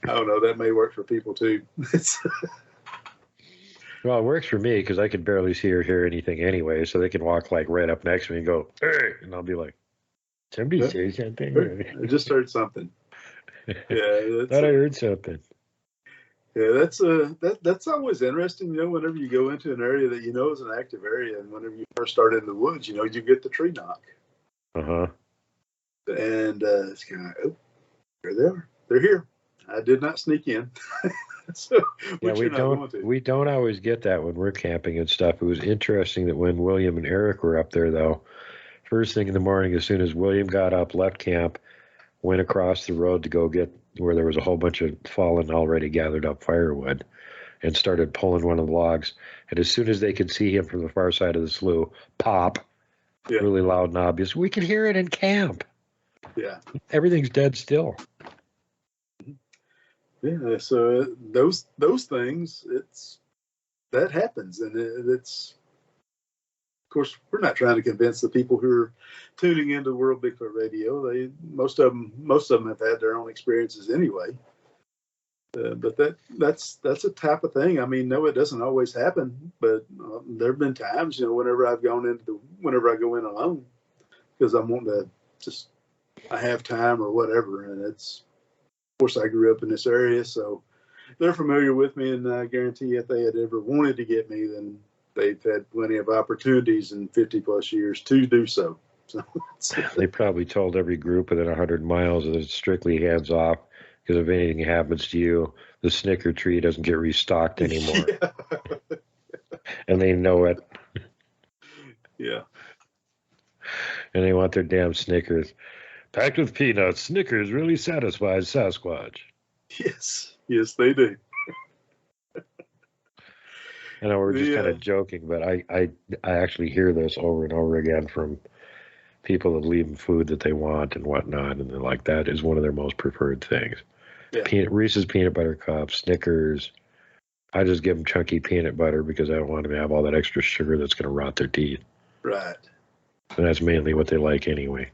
I don't know. That may work for people too. Well, it works for me because I can barely see or hear anything anyway, so they can walk like right up next to me and go, hey, and I'll be like, somebody say something. I just heard something. Yeah, thought I heard something. Yeah, that's always interesting. Whenever you go into an area that is an active area, and whenever you first start in the woods, you get the tree knock. And it's kind of like, oh, there they are. They're here. I did not sneak in. So, yeah, we don't always get that when we're camping and stuff. It was interesting that when William and Eric were up there, though, first thing in the morning, as soon as William got up, left camp, went across the road to go get where there was a whole bunch of fallen, already gathered up firewood, and started pulling one of the logs. And as soon as they could see him from the far side of the slough, pop, really loud and obvious. We can hear it in camp. Yeah, everything's dead still. Yeah, so those things, that happens, and it's course, we're not trying to convince the people who are tuning into World Bigfoot Radio. Most of them have had their own experiences anyway. But that's a type of thing. I mean, no, it doesn't always happen, but there have been times, whenever I go in alone, because I'm wanting to just, I have time or whatever, and of course, I grew up in this area, so they're familiar with me, and I guarantee if they had ever wanted to get me, then they've had plenty of opportunities in 50 plus years to do so. So they probably told every group within 100 miles that it's strictly hands off. Because if anything happens to you, the Snicker tree doesn't get restocked anymore. Yeah. And they know it. Yeah. And they want their damn Snickers. Packed with peanuts, Snickers really satisfies Sasquatch. Yes. Yes, they do. I know we're just kind of joking, but I actually hear this over and over again from people that leave them food that they want and whatnot, and they're like, that is one of their most preferred things. Yeah. Reese's peanut butter cups, Snickers. I just give them chunky peanut butter because I don't want them to have all that extra sugar that's going to rot their teeth. Right. And that's mainly what they like anyway.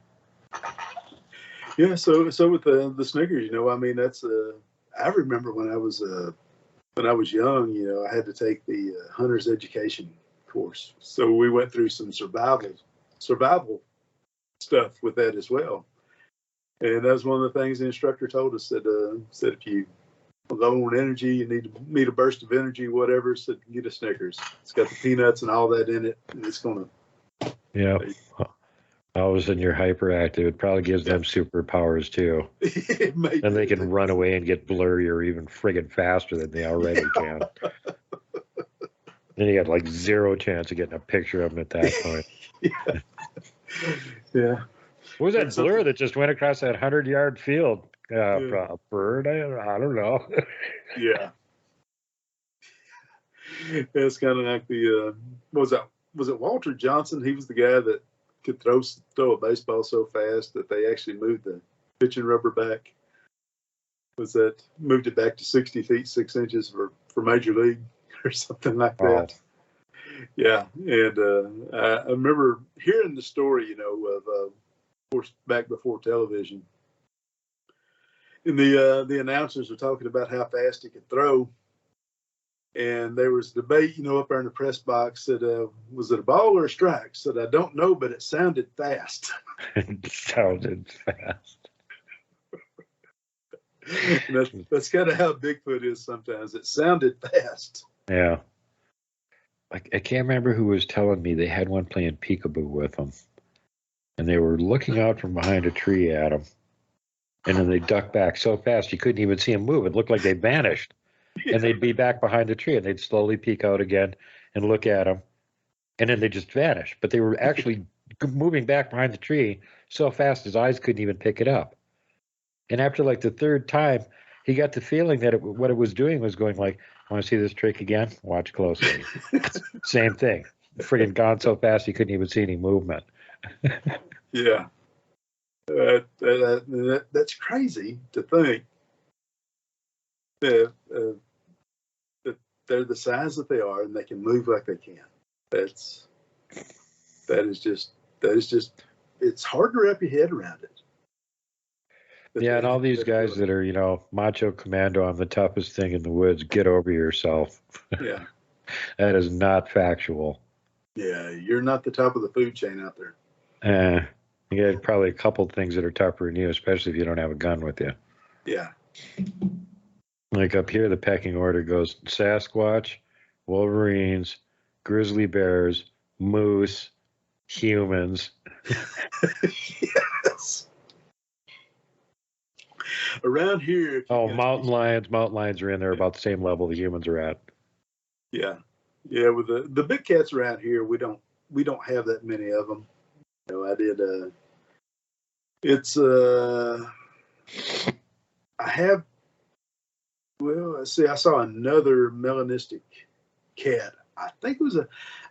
Yeah. So with the Snickers, I mean, that's I remember when I was young, I had to take the hunter's education course. So we went through some survival stuff with that as well. And that was one of the things the instructor told us, that said if you are low on energy, you need a burst of energy, whatever, said get a Snickers. It's got the peanuts and all that in it, and it's going to. Yeah. All of a sudden you're hyperactive. It probably gives them superpowers too. And they can run away and get blurry or even friggin' faster than they already can. Then you got like zero chance of getting a picture of them at that point. Yeah. What was that blur that just went across that 100-yard field? Bird? I don't know. Yeah. It's kind of like the was it Walter Johnson? He was the guy that could throw a baseball so fast that they actually moved the pitching rubber back. Moved it back to 60 feet 6 inches for Major League or something like that. Yeah, and I remember hearing the story, of course, back before television. And the announcers were talking about how fast he could throw. And there was debate, up there in the press box, that was it a ball or a strike? Said, I don't know, but it sounded fast. It sounded fast. That's kind of how Bigfoot is sometimes. It sounded fast. Yeah. I can't remember who was telling me they had one playing peekaboo with them. And they were looking out from behind a tree at him. And then they ducked back so fast you couldn't even see them move. It looked like they vanished. Yeah. And they'd be back behind the tree, and they'd slowly peek out again and look at him. And then they just vanish. But they were actually moving back behind the tree so fast his eyes couldn't even pick it up. And after like the third time, he got the feeling that what it was doing was going like, want to see this trick again? Watch closely. Same thing. Friggin' gone so fast he couldn't even see any movement. Yeah. That's crazy to think that they're the size that they are and they can move like they can. That is just it's hard to wrap your head around it. Yeah, and all these guys that are, macho commando, I'm the toughest thing in the woods, get over yourself. Yeah. That is not factual. Yeah, you're not the top of the food chain out there. You got probably a couple things that are tougher than you, especially if you don't have a gun with you. Yeah. Like up here, the pecking order goes Sasquatch, Wolverines, grizzly bears, moose, humans. Yes. Around here. Mountain lions. Mountain lions are in there about the same level the humans are at. Yeah. Yeah, with the big cats around here, we don't have that many of them. I did. I have. Well, let's see. I saw another melanistic cat. I think it was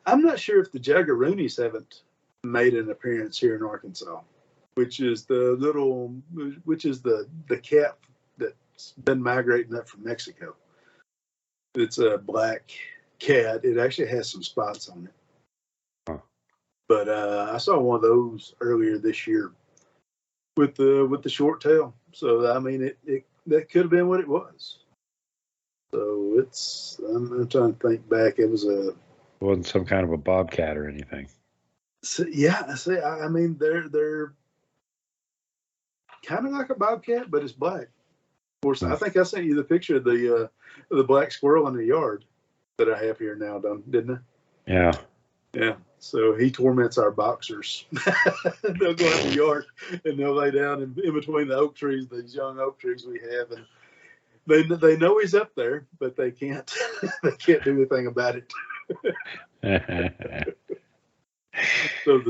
I'm not sure if the jaggeroonies haven't made an appearance here in Arkansas, which is the cat that's been migrating up from Mexico. It's a black cat. It actually has some spots on it. But I saw one of those earlier this year with the short tail. So I mean, it that could have been what it was. So I'm trying to think back. It wasn't some kind of a bobcat or anything. So, yeah, see, I mean, they're kind of like a bobcat, but it's black. Of course, I think I sent you the picture of the black squirrel in the yard that I have here now, didn't I? Yeah. Yeah. So he torments our boxers. They'll go out in the yard and they'll lay down in between the oak trees, these young oak trees we have, and they know he's up there, but they can't they can't do anything about it. So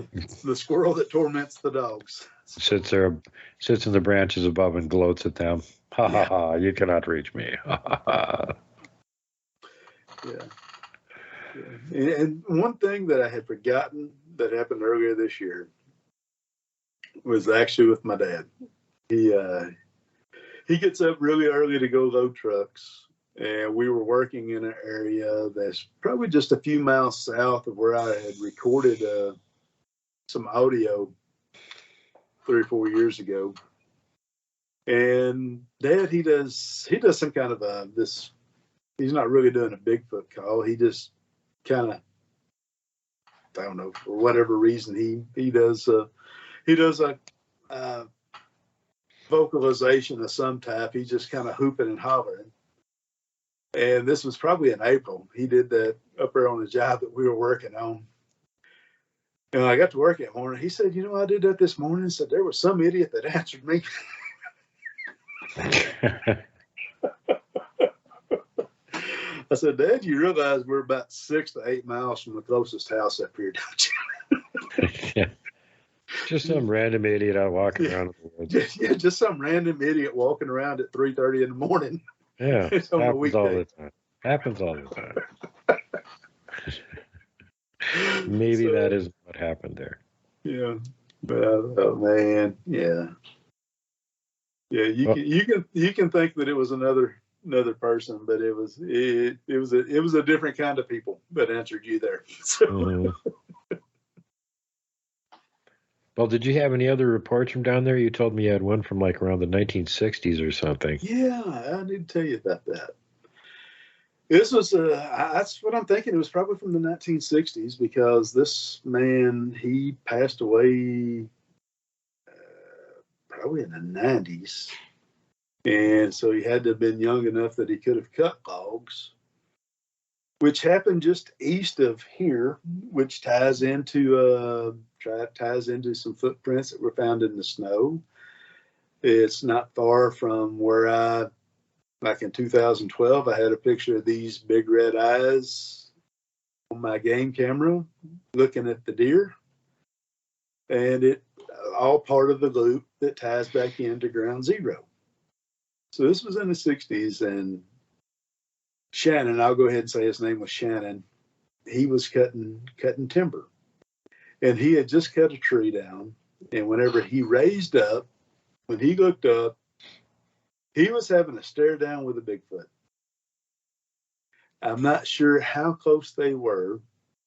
the squirrel that torments the dogs sits in the branches above and gloats at them. Ha ha ha! You cannot reach me. Ha ha ha! Yeah. And one thing that I had forgotten that happened earlier this year was actually with my dad. He gets up really early to go load trucks, and we were working in an area that's probably just a few miles south of where I had recorded some audio 3 or 4 years ago. And Dad, he does some kind of this. He's not really doing a Bigfoot call. He just kind of, I don't know, for whatever reason, he does a vocalization of some type. He's just kind of hooping and hollering. And this was probably in April. He did that up there on the job that we were working on. And I got to work that morning. He said, I did that this morning. He said, there was some idiot that answered me. I said, Dad, you realize we're about 6 to 8 miles from the closest house up here, don't you? Yeah. Just some random idiot out walking around in the woods. Just some random idiot walking around at 3:30 in the morning. Yeah, happens all the time. Happens all the time. Maybe that is what happened there. Yeah, but oh man, yeah. You can think that it was another person, but it was a different kind of people that answered you there. So. Mm-hmm. Well, did you have any other reports from down there? You told me you had one from like around the 1960s or something. Yeah, I need to tell you about that. This was that's what I'm thinking. It was probably from the 1960s because this man, he passed away probably in the 90s. And so he had to have been young enough that he could have cut logs, which happened just east of here, which ties into some footprints that were found in the snow. It's not far from where back in 2012, I had a picture of these big red eyes on my game camera looking at the deer. And it all part of the loop that ties back into ground zero. So this was in the 60s, and Shannon, I'll go ahead and say his name was Shannon. He was cutting timber, and he had just cut a tree down. And whenever he raised up, when he looked up, he was having a stare down with a Bigfoot. I'm not sure how close they were.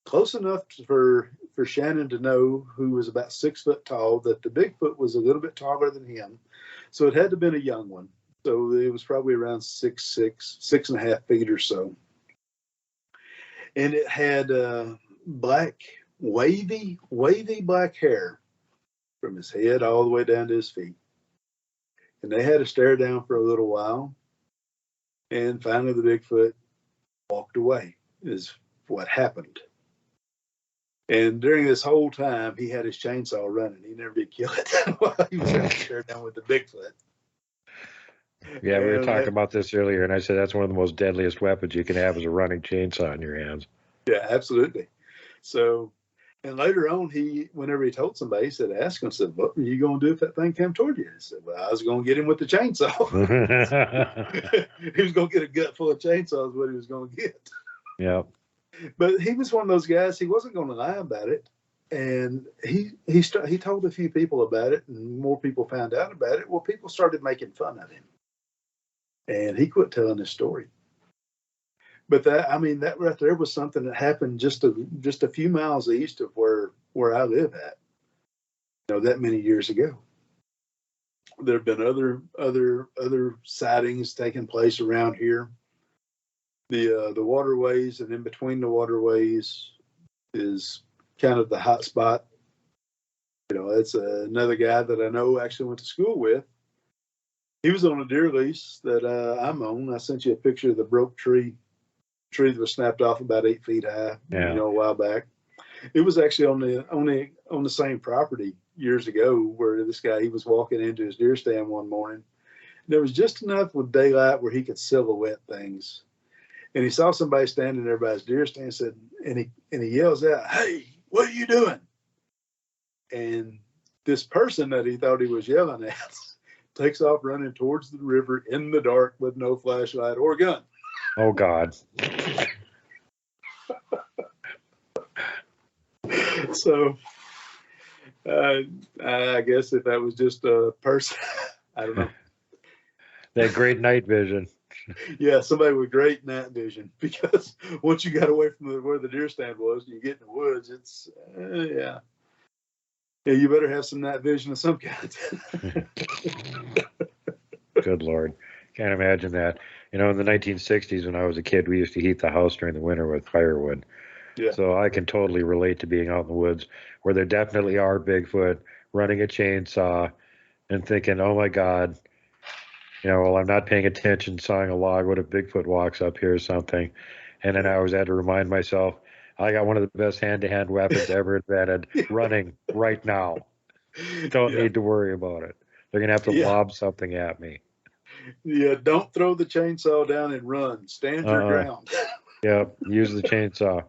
Close enough for Shannon to know, who was about 6 foot tall, that the Bigfoot was a little bit taller than him. So it had to have been a young one. So it was probably around 6'6", 6.5 feet or so. And it had black, wavy black hair from his head all the way down to his feet. And they had to stare down for a little while. And finally the Bigfoot walked away, is what happened. And during this whole time, he had his chainsaw running. He never did kill it while he was having to stare down with the Bigfoot. Yeah, we were talking about this earlier, and I said that's one of the most deadliest weapons you can have is a running chainsaw in your hands. Yeah, absolutely. So, and later on, whenever he told somebody, he said, ask him, said, what were you going to do if that thing came toward you? He said, well, I was going to get him with the chainsaw. He was going to get a gut full of chainsaws, what he was going to get. Yeah. But he was one of those guys, he wasn't going to lie about it. And he told a few people about it, and more people found out about it. Well, people started making fun of him. And he quit telling his story. But that right there was something that happened just a few miles east of where where I live at, that many years ago. There have been other sightings taking place around here. The waterways, and in between the waterways is kind of the hot spot. It's another guy that I know actually went to school with. He was on a deer lease that I'm on. I sent you a picture of the broke tree that was snapped off about 8 feet high, a while back. It was actually on the same property years ago, where this guy, he was walking into his deer stand one morning. There was just enough with daylight where he could silhouette things, and he saw somebody standing there by his deer stand. And he yells out, "Hey, what are you doing?" And this person that he thought he was yelling at takes off running towards the river in the dark with no flashlight or gun. Oh, God. So I guess if that was just a person, I don't know. That great night vision. Yeah, somebody with great night vision, because once you got away from where the deer stand was, you get in the woods, it's, yeah, you better have some night vision of some kind. Good Lord. Can't imagine that. In the 1960s, when I was a kid, we used to heat the house during the winter with firewood. Yeah. So I can totally relate to being out in the woods where there definitely are Bigfoot, running a chainsaw and thinking, oh my God, well, I'm not paying attention, sawing a log. What if Bigfoot walks up here or something? And then I always had to remind myself, I got one of the best hand-to-hand weapons ever invented, running right now. Don't need to worry about it. They're going to have to lob something at me. Yeah, don't throw the chainsaw down and run. Stand your ground. Yeah, use the chainsaw.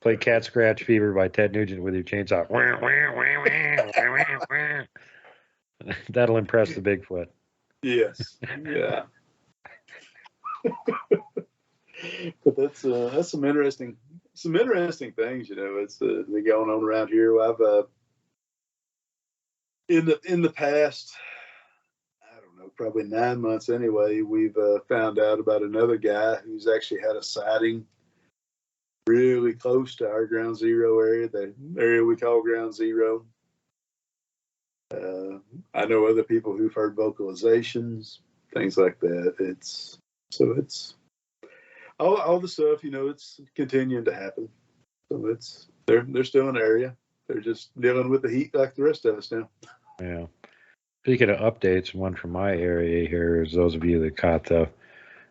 Play Cat Scratch Fever by Ted Nugent with your chainsaw. That'll impress the Bigfoot. Yes. Yeah. But that's some interesting things. It's going on around here. I've in the past, I don't know, probably 9 months anyway, we've found out about another guy who's actually had a sighting really close to our ground zero area, the area we call ground zero. I know other people who've heard vocalizations, things like that. It's all the stuff, it's continuing to happen. So they're still in the area. They're just dealing with the heat like the rest of us now. Yeah. Speaking of updates, one from my area here is those of you that caught the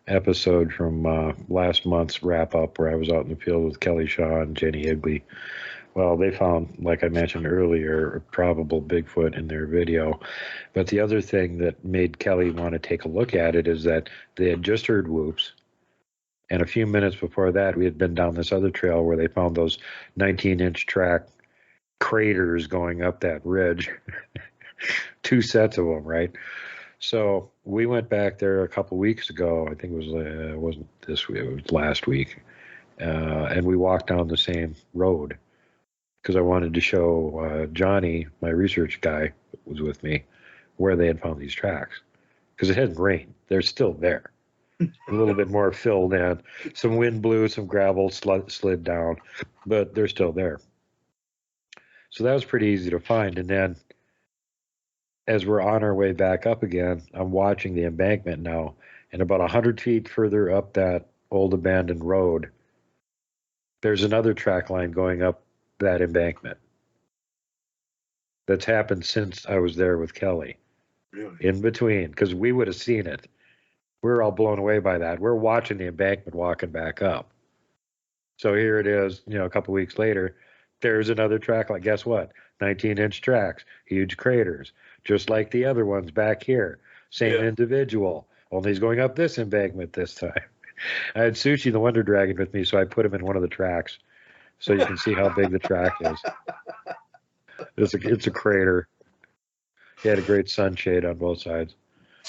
episode from last month's wrap up where I was out in the field with Kelly Shaw and Jenny Higley. Well, they found, like I mentioned earlier, a probable Bigfoot in their video. But the other thing that made Kelly want to take a look at it is that they had just heard whoops. And a few minutes before that, we had been down this other trail where they found those 19-inch track craters going up that ridge. 2 sets of them, right? So we went back there a couple weeks ago. I think it was, it wasn't this week, it was last week. And we walked down the same road because I wanted to show Johnny, my research guy that was with me, where they had found these tracks. Because it hadn't rained. They're still there. A little bit more filled in. Some wind blew, some gravel slid down, but they're still there. So that was pretty easy to find. And then as we're on our way back up again, I'm watching the embankment now, and about 100 feet further up that old abandoned road, there's another track line going up that embankment. That's happened since I was there with Kelly. Really? In between, because we would have seen it. We're all blown away by that. We're watching the embankment walking back up. So here it is, a couple weeks later, there's another track. Like, guess what? 19-inch tracks, huge craters, just like the other ones back here. Same individual, only he's going up this embankment this time. I had Sushi, the Wonder Dragon, with me, so I put him in one of the tracks so you can see how big the track is. It's a crater. He had a great sunshade on both sides.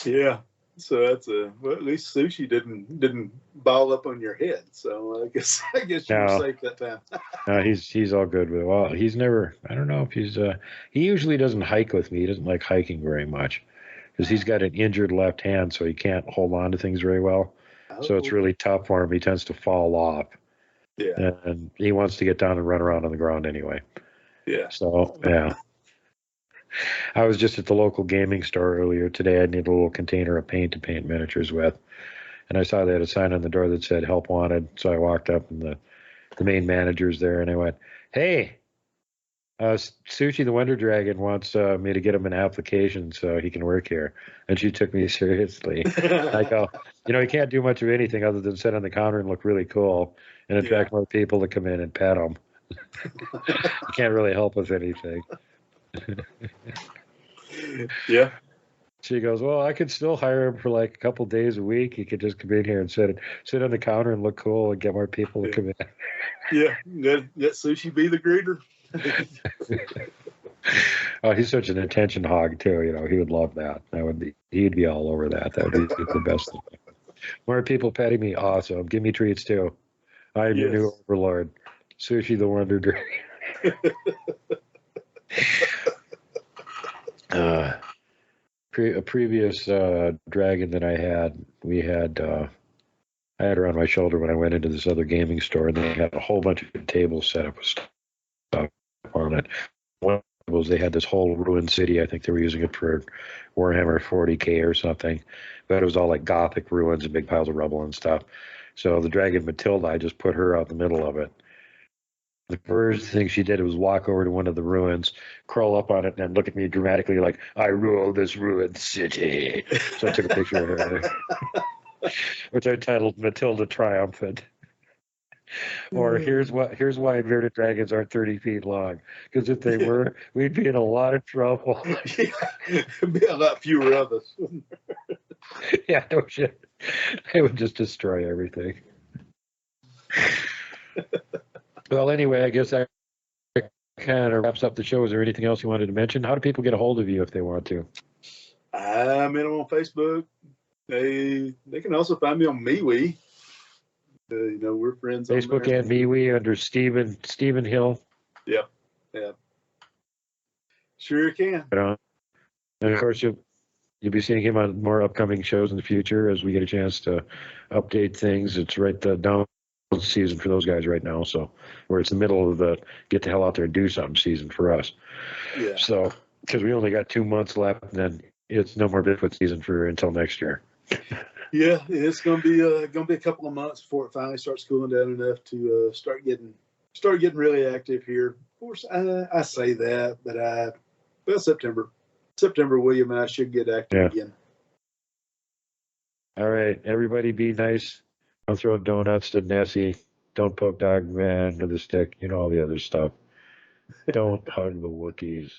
Yeah. So that's at least Sushi didn't ball up on your head. So I guess you were safe that time. No, he's all good with it. Well, he's never, I don't know if he's, he usually doesn't hike with me. He doesn't like hiking very much because he's got an injured left hand, so he can't hold on to things very well. Oh. So it's really tough for him. He tends to fall off. Yeah. And he wants to get down and run around on the ground anyway. Yeah. So, yeah. I was just at the local gaming store earlier today. I need a little container of paint to paint miniatures with. And I saw they had a sign on the door that said help wanted. So I walked up and the main manager's there and I went, hey, Sushi the Wonder Dragon wants me to get him an application so he can work here. And she took me seriously. I go, he can't do much of anything other than sit on the counter and look really cool and attract more people to come in and pet him. You can't really help with anything. Yeah. She goes, well, I could still hire him for like a couple days a week. He could just come in here and sit on the counter and look cool and get more people to come in. Yeah. Let Sushi be the greeter. Oh, he's such an attention hog too. He would love that. He'd be all over that. That would be the best thing. More people petting me, awesome. Give me treats too. I am your new overlord, Sushi the Wonder Dragon. A previous dragon that I had, I had her on my shoulder when I went into this other gaming store, and they had a whole bunch of tables set up with stuff on it. One was they had this whole ruined city. I think they were using it for Warhammer 40K or something, but it was all like Gothic ruins and big piles of rubble and stuff. So the dragon Matilda, I just put her out in the middle of it. The first thing she did was walk over to one of the ruins, crawl up on it, and then look at me dramatically like, I rule this ruined city. So I took a picture of her, which I titled Matilda Triumphant. Or here's why bearded dragons aren't 30 feet long. Because if they were, we'd be in a lot of trouble. There'd be a lot fewer of us. Yeah, no shit. They would just destroy everything. Well, anyway, I guess that kind of wraps up the show. Is there anything else you wanted to mention? How do people get a hold of you if they want to? I'm in on Facebook. They can also find me on MeWe. We're friends. Facebook and MeWe under Stephen Hill. Yeah. Sure can. And of course, you'll be seeing him on more upcoming shows in the future as we get a chance to update things. It's right down season for those guys right now, so where it's the middle of the get the hell out there and do something season for us. Yeah. So because we only got 2 months left, and then it's no more Bigfoot season until next year. Yeah, it's gonna be a couple of months before it finally starts cooling down enough to start getting really active here. Of course, I say that, but September, William and I should get active again. All right, everybody, be nice. Don't throw donuts to Nessie. Don't poke Dogman with a stick. All the other stuff. Don't hug the Wookiees.